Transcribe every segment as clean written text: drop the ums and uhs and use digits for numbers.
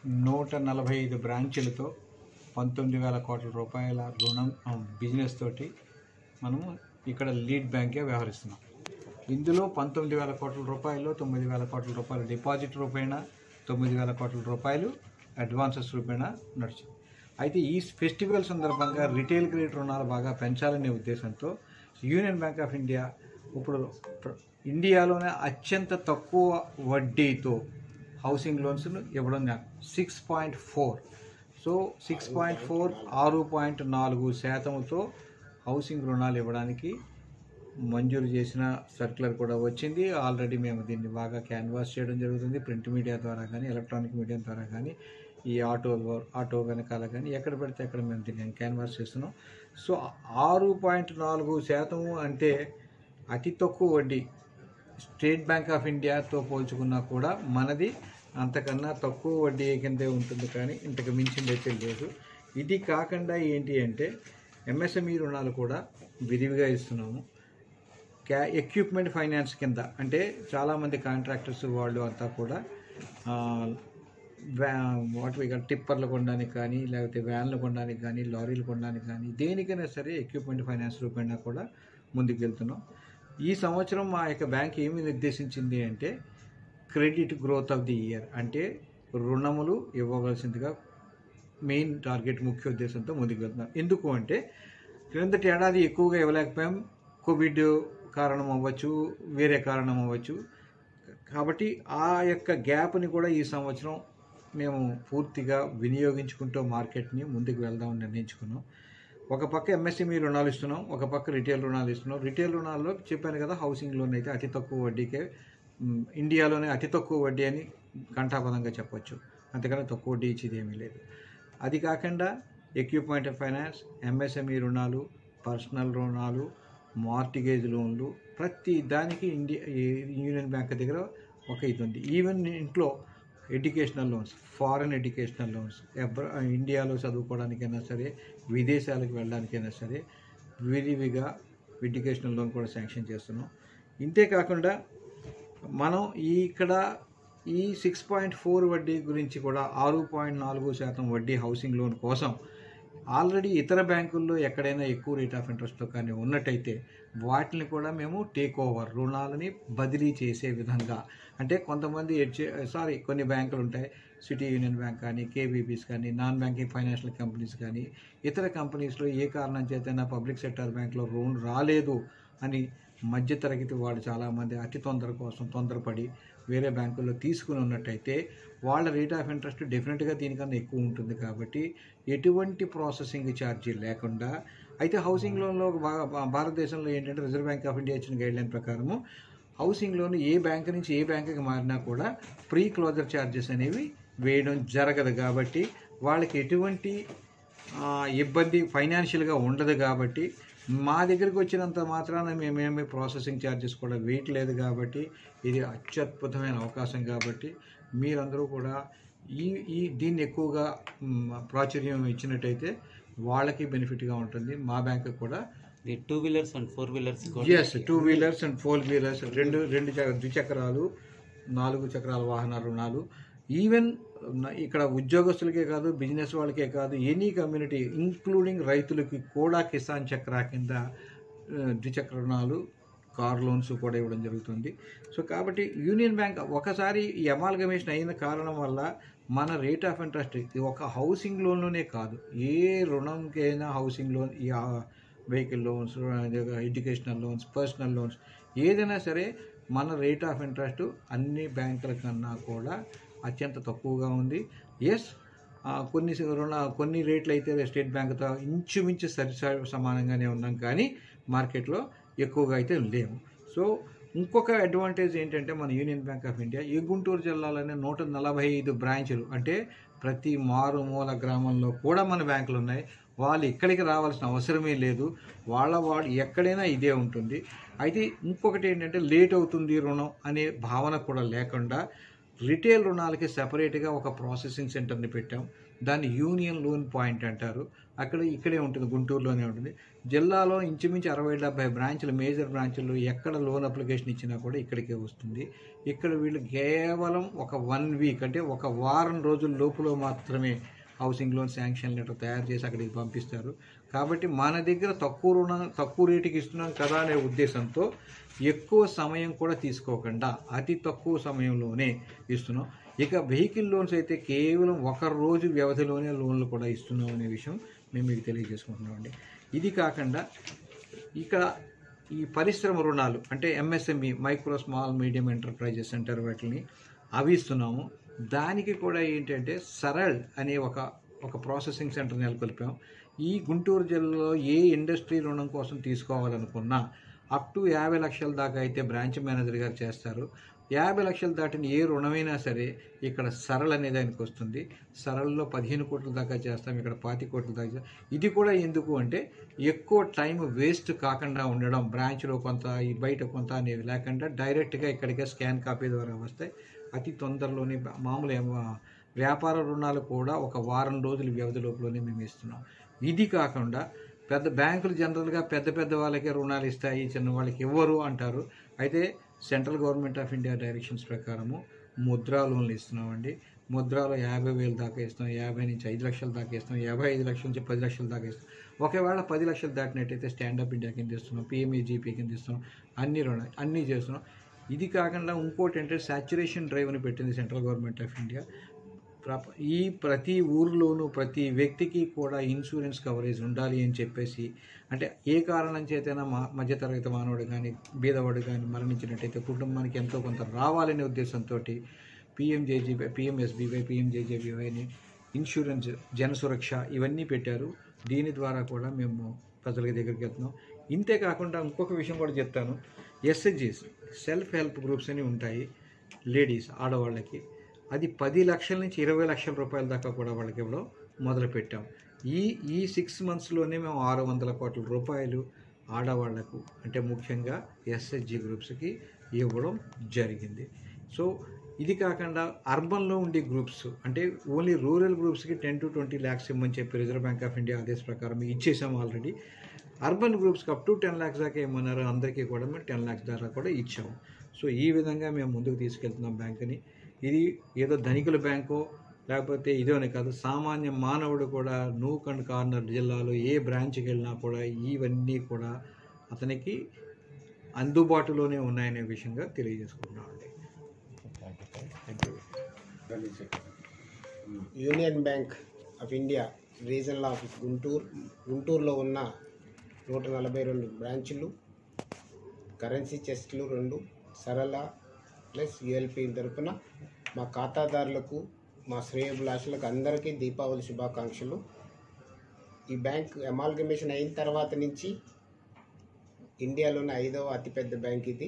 145 బ్రాంచులతో 19,000 కోట్ల రూపాయల రుణం బిజినెస్ తోటి మనము ఇక్కడ లీడ్ బ్యాంక్గా వ్యవహరిస్తున్నాం. ఇందులో 19,000 కోట్ల రూపాయలు, 9,000 కోట్ల రూపాయలు డిపాజిట్ రూపేణా, 9,000 కోట్ల రూపాయలు అడ్వాన్సెస్ రూపేణా నడిచింది. అయితే ఈ ఫెస్టివల్ సందర్భంగా రిటైల్ క్రెడిట్ రుణాలు బాగా పెంచాలనే ఉద్దేశంతో యూనియన్ బ్యాంక్ ఆఫ్ ఇండియా ఇప్పుడు ఇండియాలోనే అత్యంత తక్కువ వడ్డీతో హౌసింగ్ లోన్స్ను ఇవ్వడం 6.4. సో 6.4 6.4% హౌసింగ్ రుణాలు ఇవ్వడానికి మంజూరు చేసిన సర్క్యులర్ కూడా వచ్చింది. ఆల్రెడీ మేము దీన్ని బాగా క్యాన్వాస్ చేయడం జరుగుతుంది. ప్రింట్ మీడియా ద్వారా కానీ, ఎలక్ట్రానిక్ మీడియా ద్వారా కానీ, ఈ ఆటో వెనకాల కానీ ఎక్కడ పెడితే అక్కడ మేము దీన్ని క్యాన్వాస్ చేస్తున్నాం. సో 6.4% అంటే అతి తక్కువ వడ్డీ. స్టేట్ బ్యాంక్ ఆఫ్ ఇండియాతో పోల్చుకున్నా కూడా మనది అంతకన్నా తక్కువ వడ్డీ కిందే ఉంటుంది, కానీ ఇంతకు మించిందైతే లేదు. ఇది కాకుండా ఏంటి అంటే ఎంఎస్ఎంఈ రుణాలు కూడా విరివిగా ఇస్తున్నాము. ఎక్విప్మెంట్ ఫైనాన్స్ కింద, అంటే చాలామంది కాంట్రాక్టర్స్ వాళ్ళు అంతా కూడా టిప్పర్లు కొనడానికి కానీ, లేకపోతే వ్యాన్లు కొనడానికి కానీ, లారీలు కొనడానికి కానీ, దేనికైనా సరే ఎక్విప్మెంట్ ఫైనాన్స్ రూపేణా కూడా ముందుకు వెళ్తున్నాం. ఈ సంవత్సరం మా యొక్క బ్యాంక్ ఏమి నిర్దేశించింది అంటే credit growth of the year, అంటే రుణములు ఇవ్వవలసిందిగా మెయిన్ టార్గెట్, ముఖ్య ఉద్దేశంతో ముందుకు వెళ్తున్నాం. ఎందుకు అంటే క్రిందటి ఏడాది ఎక్కువగా ఇవ్వలేకపోయాం. కోవిడ్ కారణం అవ్వచ్చు, వేరే కారణం అవ్వచ్చు. కాబట్టి ఆ యొక్క గ్యాప్ని కూడా ఈ సంవత్సరం మేము పూర్తిగా వినియోగించుకుంటూ మార్కెట్ని ముందుకు వెళ్దామని నిర్ణయించుకున్నాం. ఒక పక్క ఎంఎస్ఎంఈ రుణాలు ఇస్తున్నాం, ఒక పక్క రిటైల్ రుణాలు ఇస్తున్నాం. రిటైల్ రుణాల్లో చెప్పాను కదా, హౌసింగ్ లోన్ అయితే అతి తక్కువ వడ్డీకే, ఇండియాలోనే అతి తక్కువ వడ్డీ అని ఘంటాపదంగా చెప్పొచ్చు. అంతకన్నా తక్కువ వడ్డీ ఇచ్చేది ఏమీ లేదు. అది కాకుండా ఎక్విప్మెంట్ ఫైనాన్స్, ఎంఎస్ఎంఈ రుణాలు, పర్సనల్ రుణాలు, మార్టిగేజ్ లోన్లు, ప్రతి దానికి యూనియన్ బ్యాంక్ దగ్గర ఒక ఇది ఉంది. ఈవెన్ ఇంట్లో educational loans, foreign educational loans, ఇండియాలో చదువుకోవడానికైనా సరే, విదేశాలకు వెళ్ళడానికైనా సరే విరివిగా ఎడ్యుకేషనల్ లోన్ కూడా శాంక్షన్ చేస్తున్నాం. ఇంతేకాకుండా మనం ఇక్కడ ఈ 6.4 వడ్డీ గురించి కూడా 6.4% వడ్డీ హౌసింగ్ లోన్ కోసం ఆల్రెడీ ఇతర బ్యాంకుల్లో ఎక్కడైనా ఎక్కువ రేట్ ఆఫ్ ఇంట్రెస్ట్తో కానీ ఉన్నట్టయితే వాటిని కూడా మేము టేక్ ఓవర్, రుణాలని బదిలీ చేసే విధంగా, అంటే కొంతమంది కొన్ని బ్యాంకులు ఉంటాయి, సిటీ యూనియన్ బ్యాంక్ కానీ, కేబీబీస్ కానీ, నాన్ బ్యాంకింగ్ ఫైనాన్షియల్ కంపెనీస్ కానీ, ఇతర కంపెనీస్లో ఏ కారణం చేతైనా పబ్లిక్ సెక్టర్ బ్యాంక్లో లోన్ రాలేదు అని మధ్యతరగతి వాళ్ళు చాలామంది అతి తొందరపడి వేరే బ్యాంకుల్లో తీసుకుని ఉన్నట్టయితే వాళ్ళ రేట్ ఆఫ్ ఇంట్రెస్ట్ డెఫినెట్గా దీనికన్నా ఎక్కువ ఉంటుంది. కాబట్టి ఎటువంటి ప్రాసెసింగ్ ఛార్జీ లేకుండా, అయితే హౌసింగ్ లోన్లో భారతదేశంలో ఏంటంటే రిజర్వ్ బ్యాంక్ ఆఫ్ ఇండియా ఇచ్చిన గైడ్లైన్ ప్రకారము హౌసింగ్ లోన్ ఏ బ్యాంక్ నుంచి ఏ బ్యాంకుకి మారినా కూడా ప్రీ క్లోజర్ ఛార్జెస్ అనేవి వేయడం జరగదు. కాబట్టి వాళ్ళకి ఎటువంటి ఇబ్బంది ఫైనాన్షియల్గా ఉండదు. కాబట్టి మా దగ్గరికి వచ్చినంత మాత్రాన మేమేమి ప్రాసెసింగ్ ఛార్జెస్ కూడా వేయట్లేదు. కాబట్టి ఇది అత్యద్భుతమైన అవకాశం. కాబట్టి మీరందరూ కూడా దీన్ని ఎక్కువగా ప్రాచుర్యం ఇచ్చినట్టయితే వాళ్ళకి బెనిఫిట్గా ఉంటుంది. మా బ్యాంకు కూడా 2 wheelers and 4 wheelers, 2 wheelers and 4 wheelers, రెండు ద్విచక్రాలు, 4 చక్రాల వాహన రుణాలు, ఈవెన్ ఇక్కడ ఉద్యోగస్తులకే కాదు, బిజినెస్ వాళ్ళకే కాదు, ఎనీ కమ్యూనిటీ ఇంక్లూడింగ్ రైతులకి కూడా కిసాన్ చక్ర కింద ద్విచక్ర రుణాలు, కార్ లోన్స్ కూడా ఇవ్వడం జరుగుతుంది. సో కాబట్టి యూనియన్ బ్యాంక్ ఒకసారి ఈ అమాల్గమేషన్ అయిన కారణం వల్ల మన రేట్ ఆఫ్ ఇంట్రెస్ట్ ఒక హౌసింగ్ లోన్లోనే కాదు, ఏ రుణంకైనా హౌసింగ్ లోన్, ఈ vehicle loans, educational loans, personal loans, ఏదైనా సరే మన రేట్ ఆఫ్ ఇంట్రెస్ట్ అన్ని బ్యాంకుల కన్నా కూడా అత్యంత తక్కువగా ఉంది. కొన్ని రేట్లు అయితే స్టేట్ బ్యాంకుతో ఇంచుమించు సమానంగానే ఉన్నాం, కానీ మార్కెట్లో ఎక్కువగా అయితే లేవు. సో ఇంకొక అడ్వాంటేజ్ ఏంటంటే మన యూనియన్ బ్యాంక్ ఆఫ్ ఇండియా ఈ గుంటూరు జిల్లాలోనే 145 బ్రాంచులు, అంటే ప్రతి మారుమూల గ్రామంలో కూడా మన బ్యాంకులు ఉన్నాయి. వాళ్ళు ఇక్కడికి రావాల్సిన అవసరమే లేదు. వాళ్ళు ఎక్కడైనా ఇదే ఉంటుంది. అయితే ఇంకొకటి ఏంటంటే లేట్ అవుతుంది రుణం అనే భావన కూడా లేకుండా రిటైల్ రుణాలకి సెపరేట్గా ఒక ప్రాసెసింగ్ సెంటర్ని పెట్టాం. దాన్ని యూనియన్ లోన్ పాయింట్ అంటారు. ఇక్కడే ఉంటుంది, గుంటూరులోనే ఉంటుంది. జిల్లాలో ఇంచుమించు 60-70 బ్రాంచ్లు, మేజర్ బ్రాంచ్లు ఎక్కడ లోన్ అప్లికేషన్ ఇచ్చినా కూడా ఇక్కడికే వస్తుంది. ఇక్కడ వీళ్ళు కేవలం ఒక 1 వీక్ అంటే ఒక వారం రోజుల లోపులో మాత్రమే హౌసింగ్ లోన్ శాంక్షన్ లెటర్ తయారు చేసి అక్కడికి పంపిస్తారు. కాబట్టి మన దగ్గర తక్కువ రేటుకి ఇస్తున్నాం కదా అనే ఉద్దేశంతో ఎక్కువ సమయం కూడా తీసుకోకుండా అతి తక్కువ సమయంలోనే ఇస్తున్నాం. ఇక వెహికల్ లోన్స్ అయితే కేవలం 1 రోజు వ్యవధిలోనే లోన్లు కూడా ఇస్తున్నాం అనే విషయం మేము మీకు తెలియజేసుకుంటున్నామండి. ఇది కాకుండా ఇక్కడ ఈ పరిశ్రమ రుణాలు అంటే MSME, micro small medium enterprises అంటారు వాటిని, అవి ఇస్తున్నాము. దానికి కూడా ఏంటంటే సరళ్ అనే ఒక ప్రాసెసింగ్ సెంటర్ నెలకొల్పాం. ఈ గుంటూరు జిల్లాలో ఏ ఇండస్ట్రీ రుణం కోసం తీసుకోవాలనుకున్నా అప్ టు 50 లక్షల దాకా అయితే బ్రాంచ్ మేనేజర్ గారు చేస్తారు. 50 లక్షలు దాటిన ఏ రుణమైనా సరే ఇక్కడ సరళ్ అనే దానికి వస్తుంది. సరళలో 15 కోట్ల దాకా చేస్తాం, ఇక్కడ 25 కోట్ల దాకా. ఇది కూడా ఎందుకు అంటే ఎక్కువ టైం వేస్ట్ కాకుండా ఉండడం, బ్రాంచ్లో కొంత బయట కొంత అనేవి లేకుండా డైరెక్ట్గా ఇక్కడికే స్కాన్ కాపీ ద్వారా వస్తాయి. అతి తొందరలోనే మామూలు వ్యాపార రుణాలు కూడా ఒక వారం రోజుల వ్యవధి లోపలనే మేము ఇస్తున్నాం. ఇది కాకుండా పెద్ద బ్యాంకులు జనరల్గా పెద్ద వాళ్ళకే రుణాలు ఇస్తాయి, చిన్న వాళ్ళకి ఇవ్వరు అంటారు. అయితే central government of India directions ప్రకారము ముద్రా లోన్లు ఇస్తున్నామండి. ముద్రాలో 50,000 దాకా ఇస్తాం, 50 నుంచి 5 లక్షల దాకా ఇస్తాం, 55 లక్షల నుంచి 10 లక్షల దాకా ఇస్తాం. ఒకవేళ 10 లక్షలు దాటినట్టయితే స్టాండప్ ఇండియా కింద ఇస్తున్నాం, పిఎంఏజీపీ కింద ఇస్తున్నాం, అన్నీ చేస్తున్నాం. ఇది కాకుండా ఇంకోటి అంటే సాచ్యురేషన్ డ్రైవ్ అని పెట్టింది సెంట్రల్ గవర్నమెంట్ ఆఫ్ ఇండియా. ఈ ప్రతి ఊర్లోనూ ప్రతి వ్యక్తికి కూడా ఇన్సూరెన్స్ కవరేజ్ ఉండాలి అని చెప్పేసి, అంటే ఏ కారణం చేతైనా మధ్యతరగతి మానవుడు కానీ బీదవాడు కానీ మరణించినట్టయితే కుటుంబానికి ఎంతో కొంత రావాలనే ఉద్దేశంతో పిఎంజేజీబై, పిఎంఎస్బీవై, పిఎంజేజేబీవై అని ఇన్సూరెన్స్, జనసురక్ష ఇవన్నీ పెట్టారు. దీని ద్వారా కూడా మేము ప్రజల దగ్గరికి వెళ్తున్నాం. ఇంతే కాకుండా ఇంకొక విషయం కూడా చెప్తాను. ఎస్హెచ్జీస్, సెల్ఫ్ హెల్ప్ గ్రూప్స్ అని ఉంటాయి లేడీస్, ఆడవాళ్ళకి. అది 10 లక్షల నుంచి 20 లక్షల రూపాయల దాకా కూడా వాళ్ళకి ఇవ్వడం మొదలుపెట్టాం. ఈ 6 మంత్స్లోనే మేము 600 కోట్ల రూపాయలు ఆడవాళ్లకు అంటే ముఖ్యంగా ఎస్హెచ్జీ గ్రూప్స్కి ఇవ్వడం జరిగింది. సో ఇది కాకుండా అర్బన్లో ఉండే గ్రూప్స్ అంటే ఓన్లీ రూరల్ గ్రూప్స్కి 10 to 20 lakhs ఇవ్వమని చెప్పి రిజర్వ్ బ్యాంక్ ఆఫ్ ఇండియా ఆదేశ ప్రకారం ఇచ్చేసాము ఆల్రెడీ. అర్బన్ గ్రూప్స్కి అప్ టు 10 lakhs దాకా ఏమన్నారు, అందరికీ కూడా మేము 10 lakhs దాకా కూడా ఇచ్చాము. సో ఈ విధంగా మేము ముందుకు తీసుకెళ్తున్నాం బ్యాంకుని. ఇది ఏదో ధనికుల బ్యాంకో లేకపోతే ఇదోనే కాదు, సామాన్య మానవుడు కూడా నూక్ అండ్ కార్నర్ జిల్లాలో ఏ బ్రాంచ్కి వెళ్ళినా కూడా ఇవన్నీ కూడా అతనికి అందుబాటులోనే ఉన్నాయనే విషయంగా తెలియజేసుకుంటున్నామండి. Union Bank of India regional office గుంటూరులో ఉన్న 142 బ్రాంచులు, కరెన్సీ చెస్ట్లు 2, సరళ ప్లస్ యుఎల్పి తరపున మా ఖాతాదారులకు, మా శ్రేయోభిలాషులకు అందరికీ దీపావళి శుభాకాంక్షలు. ఈ బ్యాంక్ అమాల్గమేషన్ అయిన తర్వాత నుంచి ఇండియాలోనే 5వ అతిపెద్ద బ్యాంక్ ఇది.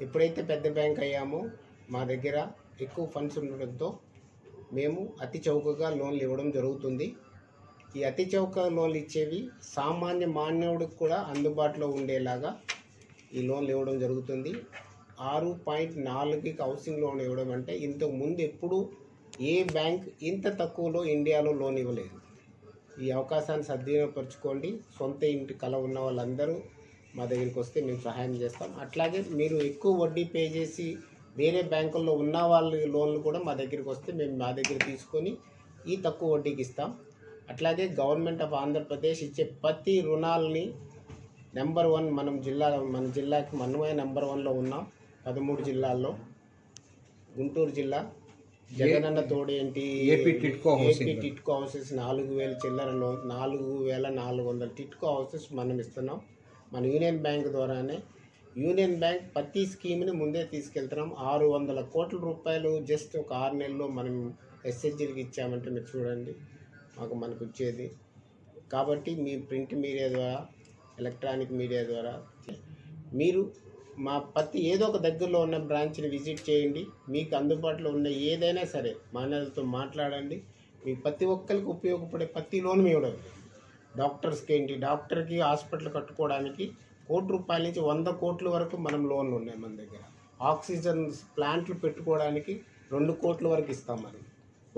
ఎప్పుడైతే పెద్ద బ్యాంక్ అయ్యామో మా దగ్గర ఎక్కువ ఫండ్స్ ఉండడంతో మేము అతి చౌకగా లోన్లు ఇవ్వడం జరుగుతుంది. ఈ అతి చౌక లోన్లు ఇచ్చేవి సామాన్య మానవుడికి కూడా అందుబాటులో ఉండేలాగా ఈ లోన్లు ఇవ్వడం జరుగుతుంది. 6.4కి హౌసింగ్ లోన్ ఇవ్వడం అంటే ఇంతకు ముందు ఎప్పుడు ఏ బ్యాంక్ ఇంత తక్కువలో ఇండియాలో లోన్ ఇవ్వలేదు. ఈ అవకాశాన్ని సద్వినియోగపరచుకోండి. సొంత ఇంటి కల ఉన్న వాళ్ళందరూ మా దగ్గరికి వస్తే మేము సహాయం చేస్తాం. అట్లాగే మీరు ఎక్కువ వడ్డీ పే చేసి వేరే బ్యాంకుల్లో ఉన్న వాళ్ళ లోన్లు కూడా మా దగ్గరికి వస్తే మేము మా దగ్గర తీసుకొని ఈ తక్కువ వడ్డీకి ఇస్తాం. అట్లాగే గవర్నమెంట్ ఆఫ్ ఆంధ్రప్రదేశ్ ఇచ్చే ప్రతి రుణాలని నెంబర్ 1 మన జిల్లాకి మనమే నెంబర్ 1లో ఉన్నాం. 13 జిల్లాల్లో గుంటూరు జిల్లా జగనన్న తోడేంటి ఏపీ టిట్కో హౌసెస్ 4,000 చిల్లరలో 4,400 టిట్కో హౌసెస్ మనం ఇస్తున్నాం. మన యూనియన్ బ్యాంక్ ద్వారానే. యూనియన్ బ్యాంక్ ప్రతి స్కీమ్ని ముందే తీసుకెళ్తున్నాం. 600 కోట్ల రూపాయలు జస్ట్ ఒక 6 నెలల్లో మనం ఎస్హెచ్జీలకు ఇచ్చామంటే మీరు చూడండి మనకు వచ్చేది. కాబట్టి మీ ప్రింట్ మీడియా ద్వారా, ఎలక్ట్రానిక్ మీడియా ద్వారా మీరు మా ప్రతి ఏదో ఒక దగ్గరలో ఉన్న బ్రాంచ్ని విజిట్ చేయండి. మీకు అందుబాటులో ఉన్న ఏదైనా సరే మేనేజర్తో మాట్లాడండి. మీకు ప్రతి ఒక్కరికి ఉపయోగపడే ప్రతి లోన్ ఇవ్వడం. డాక్టర్స్కి ఏంటి, డాక్టర్కి హాస్పిటల్ కట్టుకోవడానికి 1 కోటి రూపాయల నుంచి 100 కోట్ల వరకు మనం లోన్లు ఉన్నాయి మన దగ్గర. ఆక్సిజన్ ప్లాంట్లు పెట్టుకోవడానికి 2 కోట్ల వరకు ఇస్తాం. మనం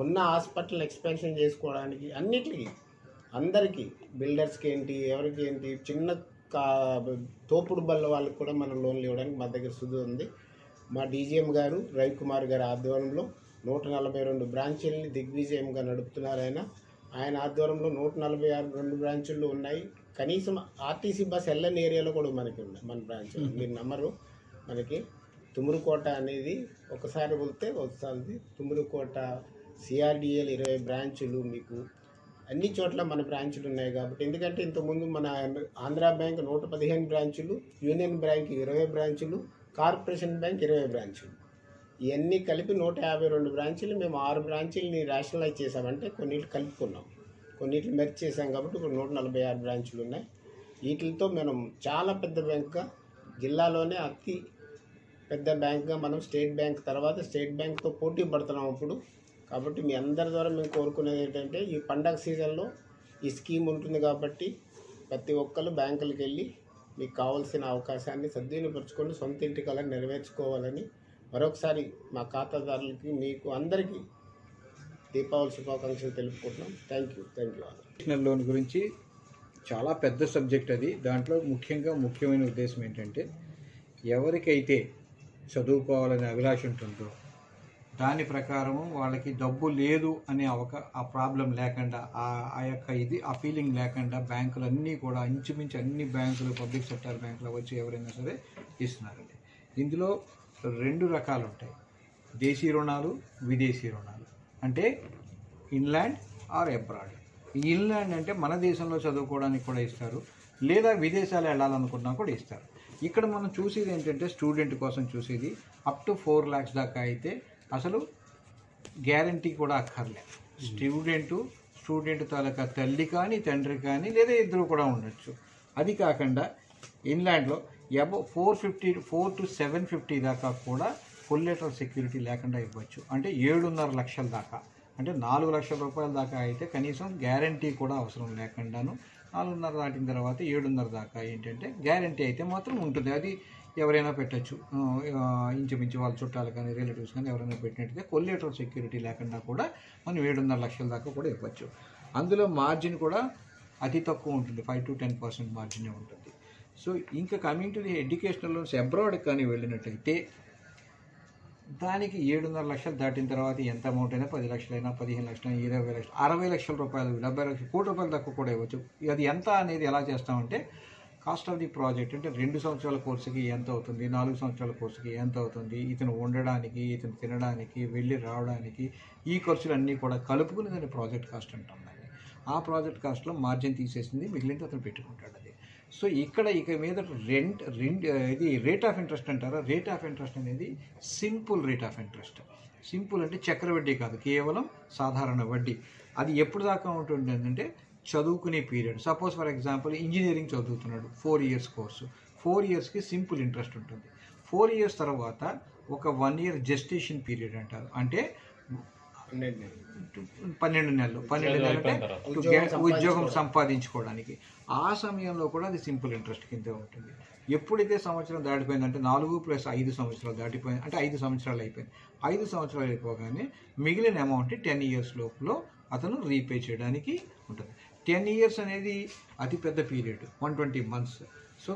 ఉన్న హాస్పిటల్ ఎక్స్పెన్షన్ చేసుకోవడానికి అన్నిటికీ అందరికీ బిల్డర్స్కి ఏంటి ఎవరికి ఏంటి చిన్న తోపుడు బల్ల వాళ్ళకి కూడా మనం లోన్లు ఇవ్వడానికి మా దగ్గర సుదు ఉంది. మా డీజీఎం గారు రవికుమార్ గారి ఆధ్వర్యంలో 142 బ్రాంచీలని దిగ్విజయంగా నడుపుతున్నారు. ఆయన ఆధ్వర్యంలో 142 బ్రాంచులు ఉన్నాయి. కనీసం ఆర్టీసీ బస్ వెళ్ళని ఏరియాలో కూడా మనకి ఉన్నాయి మన బ్రాంచ్లు. మీరు నమ్మరు, మనకి తుమ్మురుకోట అనేది ఒకసారి వెళ్తే వస్తుంది. తుమ్మురుకోట సిఆర్డిఎల్ 20 బ్రాంచులు, మీకు అన్ని చోట్ల మన బ్రాంచులు ఉన్నాయి. కాబట్టి ఎందుకంటే ఇంతకుముందు మన ఆంధ్ర బ్యాంక్ 115 బ్రాంచులు, యూనియన్ బ్యాంక్ 20 బ్రాంచులు, కార్పొరేషన్ బ్యాంక్ 20 బ్రాంచులు, ఇవన్నీ కలిపి 152 బ్రాంచీలు. మేము 6 బ్రాంచీలని రేషనలైజ్ చేసామంటే కొన్నిటిని కలుపుకున్నాం, కొన్నిటిని మెర్జ్ చేసాం. కాబట్టి ఇప్పుడు 146 బ్రాంచులు ఉన్నాయి. వీటితో మనం చాలా పెద్ద బ్యాంక్గా, జిల్లాలోనే అతి పెద్ద బ్యాంక్గా మనం స్టేట్ బ్యాంక్ తర్వాత స్టేట్ బ్యాంక్తో పోటీ పడుతున్నాం ఇప్పుడు. కాబట్టి మీ అందరి ద్వారా మేము కోరుకునేది ఏంటంటే ఈ పండగ సీజన్లో ఈ స్కీమ్ ఉంటుంది కాబట్టి ప్రతి ఒక్కరు బ్యాంకులకు వెళ్ళి మీకు కావాల్సిన అవకాశాన్ని సద్వినియోగపరచుకొని సొంత ఇంటి కళ నెరవేర్చుకోవాలని మరొకసారి మా ఖాతాదారులకి మీకు అందరికీ దీపావళి శుభాకాంక్షలు తెలుపుకుంటున్నాం. థ్యాంక్ యూ ఎడ్యుకేషనల్ లోన్ గురించి చాలా పెద్ద సబ్జెక్ట్ అది. దాంట్లో ముఖ్యమైన ఉద్దేశం ఏంటంటే ఎవరికైతే చదువుకోవాలనే అభిలాష ఉంటుందో దాని ప్రకారము వాళ్ళకి డబ్బు లేదు అనే ఆ ప్రాబ్లం లేకుండా ఆ ఫీలింగ్ లేకుండా బ్యాంకులన్నీ కూడా ఇంచుమించు అన్ని బ్యాంకులు పబ్లిక్ సెక్టార్ బ్యాంకులు వచ్చి ఎవరైనా సరే ఇస్తున్నారండి. ఇందులో 2 రకాలు ఉంటాయి, దేశీ రుణాలు, విదేశీ రుణాలు. అంటే ఇన్లాండ్ ఆర్ అబ్రాడ్. ఈ ఇన్లాండ్ అంటే మన దేశంలో చదువుకోవడానికి కూడా ఇస్తారు, లేదా విదేశాలు వెళ్ళాలనుకున్నా కూడా ఇస్తారు. ఇక్కడ మనం చూసేది ఏంటంటే స్టూడెంట్ కోసం చూసేది అప్ టు 4 lakhs దాకా అయితే అసలు గ్యారంటీ కూడా అక్కర్లే. స్టూడెంట్ తాలూకా తల్లి కానీ తండ్రి కానీ లేదా ఇద్దరు కూడా ఉండొచ్చు. అది కాకుండా ఇన్లాండ్లో అబౌవ్ 4 to 750 దాకా కూడా కొల్లేటరల్ సెక్యూరిటీ లేకుండా ఇవ్వచ్చు. అంటే 7.5 లక్షల దాకా, అంటే 4 లక్షల రూపాయల దాకా అయితే కనీసం గ్యారంటీ కూడా అవసరం లేకుండాను 4.5 దాటిన తర్వాత 7.5 దాకా ఏంటంటే గ్యారంటీ అయితే మాత్రం ఉంటుంది. అది ఎవరైనా పెట్టచ్చు, ఇంచుమించు వాళ్ళ చుట్టాలు కానీ రిలేటివ్స్ కానీ ఎవరైనా పెట్టినట్టుగా కొల్లేటరల్ సెక్యూరిటీ లేకుండా కూడా మనం 7.5 లక్షల దాకా కూడా ఇవ్వచ్చు. అందులో మార్జిన్ కూడా అతి తక్కువ ఉంటుంది, 5 to 10% మార్జినే ఉంటుంది. సో ఇంకా coming to the educational loans abroad కానీ వెళ్ళినట్టయితే దానికి 7.5 లక్షలు దాటిన తర్వాత ఎంత అమౌంట్ అయినా 10 లక్షలైనా 15 లక్షలైనా 20 లక్షలు 60 లక్షల రూపాయలు 70 లక్షలు కోటి రూపాయలు దాకా కూడా ఇవ్వచ్చు. అది ఎంత అనేది ఎలా చేస్తామంటే కాస్ట్ ఆఫ్ ది ప్రాజెక్ట్ అంటే 2 సంవత్సరాల కోర్సుకి ఎంత అవుతుంది, 4 సంవత్సరాల కోర్సుకి ఎంత అవుతుంది, ఇతను ఉండడానికి, ఇతను తినడానికి, వెళ్ళి రావడానికి, ఈ ఖర్చులన్నీ కూడా కలుపుకుని దాన్ని ప్రాజెక్ట్ కాస్ట్ అంటాం. ఆ ప్రాజెక్ట్ కాస్ట్లో మార్జిన్ తీసేసింది, మిగిలింది అతను పెట్టుకుంటాడు. అది సో ఇక మీద ఇది రేట్ ఆఫ్ ఇంట్రెస్ట్ అంటారా. రేట్ ఆఫ్ ఇంట్రెస్ట్ అనేది simple rate of interest. Simple అంటే చక్రవడ్డీ కాదు, కేవలం సాధారణ వడ్డీ. అది ఎప్పుడు దాకా ఉంటుంది అంటే చదువుకునే period. Suppose for example engineering చదువుతున్నాడు, 4 years కోర్సు, 4 yearsకి సింపుల్ ఇంట్రెస్ట్ ఉంటుంది. 4 years తర్వాత ఒక 1 year జెస్టేషన్ పీరియడ్ అంటారు. అంటే 12 నెలలు అంటే ఉద్యోగం సంపాదించుకోవడానికి. ఆ సమయంలో కూడా అది సింపుల్ ఇంట్రెస్ట్ కింద ఉంటుంది. ఎప్పుడైతే సంవత్సరం దాటిపోయిందంటే 4 + 5 సంవత్సరాలు దాటిపోయింది అంటే 5 సంవత్సరాలు అయిపోయింది. 5 సంవత్సరాలు అయిపోగానే మిగిలిన అమౌంట్ 10 years లోపల అతను రీపే చేయడానికి ఉంటుంది. 10 years అనేది అతిపెద్ద పీరియడ్, 120 months. సో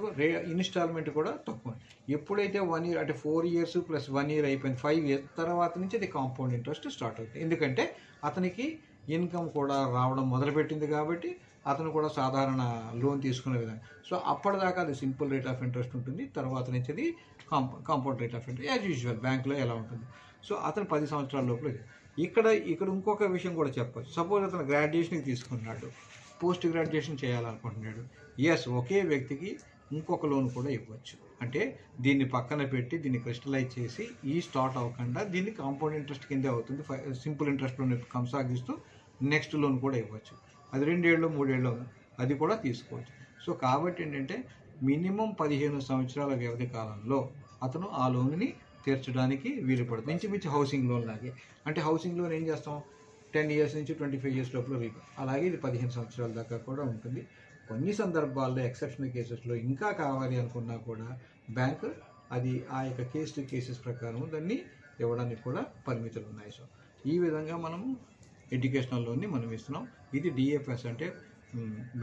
ఇన్స్టాల్మెంట్ కూడా తక్కువ. ఎప్పుడైతే 1 year అంటే 4 years + 1 year అయిపోయింది, 5 years తర్వాత నుంచి అది కాంపౌండ్ ఇంట్రెస్ట్ స్టార్ట్ అవుతుంది. ఎందుకంటే అతనికి ఇన్కమ్ కూడా రావడం మొదలుపెట్టింది కాబట్టి అతను కూడా సాధారణ లోన్ తీసుకునే విధంగా. సో అప్పటిదాకా అది సింపుల్ రేట్ ఆఫ్ ఇంట్రెస్ట్ ఉంటుంది. తర్వాత నుంచి అది compound rate of interest as usual బ్యాంకులో ఎలా ఉంటుంది. సో అతను 10 సంవత్సరాల లోపల. ఇక్కడ ఇంకొక విషయం కూడా చెప్పచ్చు. సపోజ్ అతను గ్రాడ్యుయేషన్కి తీసుకున్నాడు, పోస్ట్ గ్రాడ్యుయేషన్ చేయాలనుకుంటున్నాడు. ఎస్, ఒకే వ్యక్తికి ఇంకొక లోన్ కూడా ఇవ్వచ్చు. అంటే దీన్ని పక్కన పెట్టి దీన్ని క్రిస్టలైజ్ చేసి స్టార్ట్ అవ్వకుండా దీన్ని కాంపౌండ్ ఇంట్రెస్ట్ కిందే అవుతుంది. సింపుల్ ఇంట్రెస్ట్ లోన్ కొనసాగిస్తూ నెక్స్ట్ లోన్ కూడా ఇవ్వచ్చు. అది 2 ఏళ్ళు 3 ఏళ్ళు అది కూడా తీసుకోవచ్చు. సో కాబట్టి ఏంటంటే మినిమం 15 సంవత్సరాల వ్యవధి కాలంలో అతను ఆ లోన్ని తీర్చడానికి వీలు పడుతుంది. ఇంచుమించు హౌసింగ్ లోన్ లాగే. అంటే హౌసింగ్ లోన్ ఏం చేస్తాం, 10 years నుంచి 25 years లోపల రీపే. అలాగే ఇది 15 సంవత్సరాల దాకా కూడా ఉంటుంది. కొన్ని సందర్భాల్లో ఎక్సెప్షనల్ కేసెస్లో ఇంకా కావాలి అనుకున్నా కూడా బ్యాంక్ అది ఆ యొక్క కేస్ టు కేసెస్ ప్రకారం దాన్ని ఇవ్వడానికి కూడా పరిమితులు ఉన్నాయి. సో ఈ విధంగా మనము ఎడ్యుకేషనల్ లోన్ని మనం ఇస్తున్నాం. ఇది డిఎఫ్ఎస్ అంటే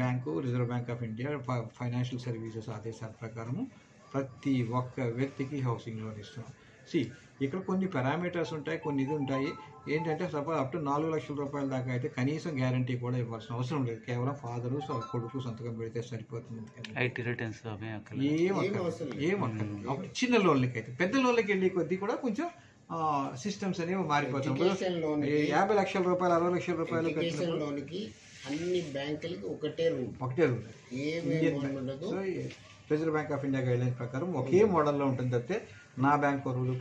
bank, reserve bank of India financial services ఆదేశాల ప్రకారము ప్రతి ఒక్క వ్యక్తికి హౌసింగ్ లోన్ ఇస్తున్నాం. ఇక్కడ కొన్ని పారామీటర్స్ ఉంటాయి, కొన్ని ఇది ఉంటాయి. ఏంటంటే సపోజ్ అప్ టు 4 లక్షల రూపాయల దాకా అయితే కనీసం గ్యారంటీ కూడా ఇవ్వాల్సిన అవసరం లేదు. కేవలం ఫాదరు కొడుకు సంతకం పెడితే సరిపోతుంది. ఐటీ రిటర్న్స్ అవే అక్కడ ఏమక్కర్లేదు చిన్న లోన్లకి అయితే. పెద్ద లోన్లకి వెళ్ళే కొద్దీ కూడా కొంచెం సిస్టమ్స్ అనేవి మారిపోతాయి. 50 లక్షల రూపాయలు, 60 లక్షల రూపాయలు ఎడ్యుకేషన్ లోన్కి అన్ని బ్యాంకులకి ఒకటే rule. So reserve bank of India guidelines ప్రకారం ఒకే మోడల్లో ఉంటుంది తప్పితే నా బ్యాంక్ రూల్